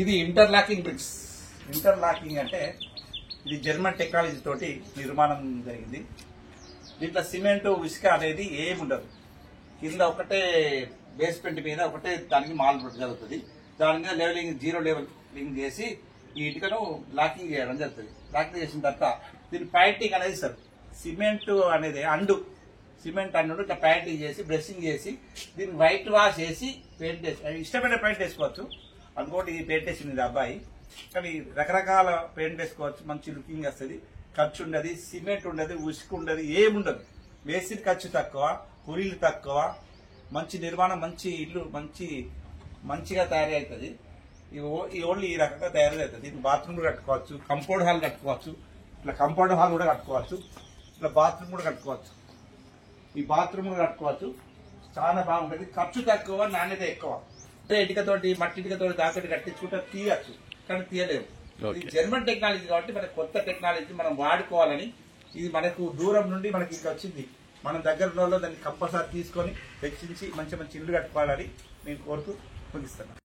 ఇది interlocking bricks. Interlocking అంటే ఇది జర్మన్ టెక్నాలజీ తోటి నిర్మాణం జరిగింది. దీంట్లో సిమెంట్ ఇసుక అనేది ఏమి ఉండదు. కింద ఒకటే బేస్మెంట్ మీద ఒకటే దానికి మాల్ జరుగుతుంది. దాని మీద లెవెలింగ్, జీరో లెవెలింగ్ చేసి ఈ ఇటుకను లాకింగ్ చేయడం జరుగుతుంది. లాకింగ్ చేసిన తర్వాత దీని ప్యాయింటింగ్ అనేది సార్ సిమెంట్ అనేది సిమెంట్ అండు ఇట్లా ప్యాయింటింగ్ చేసి బ్రషింగ్ చేసి దీన్ని వైట్ వాష్ చేసి పెయింట్ వేసి ఇష్టమైన పెయింట్ వేసుకోవచ్చు. అనుకోండి ఈ పెయింట్ వేసింది అబ్బాయి, కానీ రకరకాల పెయింట్ వేసుకోవచ్చు. మంచి లుకింగ్ వస్తుంది, ఖర్చు ఉండదు, సిమెంట్ ఉండదు, ఉసుకు ఉండదు, ఏముండదు. వేసిన ఖర్చు తక్కువ, కూలీలు తక్కువ, మంచి నిర్మాణం, మంచి ఇల్లు మంచిగా తయారవుతుంది. ఈ ఓన్లీ ఈ రకంగా తయారవుతుంది. దీనికి బాత్రూమ్ కూడా కట్టుకోవచ్చు, కంపౌండ్ హాల్ కట్టుకోవచ్చు, ఇట్లా కంపౌండ్ హాల్ కూడా కట్టుకోవచ్చు, ఇట్లా బాత్రూమ్ కూడా కట్టుకోవచ్చు. ఈ బాత్రూమ్ కూడా కట్టుకోవచ్చు. చాలా బాగుంటుంది. ఖర్చు తక్కువ, నాణ్యత ఎక్కువ. ఇటుకతోటి మట్టి ఇటుకతోటి దాంతో కట్టించుకుంటే తీయచ్చు, కానీ తీయలేము. ఇది జర్మన్ టెక్నాలజీ కాబట్టి మన కొత్త టెక్నాలజీ మనం వాడుకోవాలని, ఇది మనకు దూరం నుండి మనకి ఇంకా వచ్చింది. మన దగ్గరలో దాన్ని కంపల్సరీ తీసుకొని వెచ్చించి మంచి మంచి ఇల్లు కట్టుకోవాలని నేను కోరుతూ ముగిస్తున్నాను.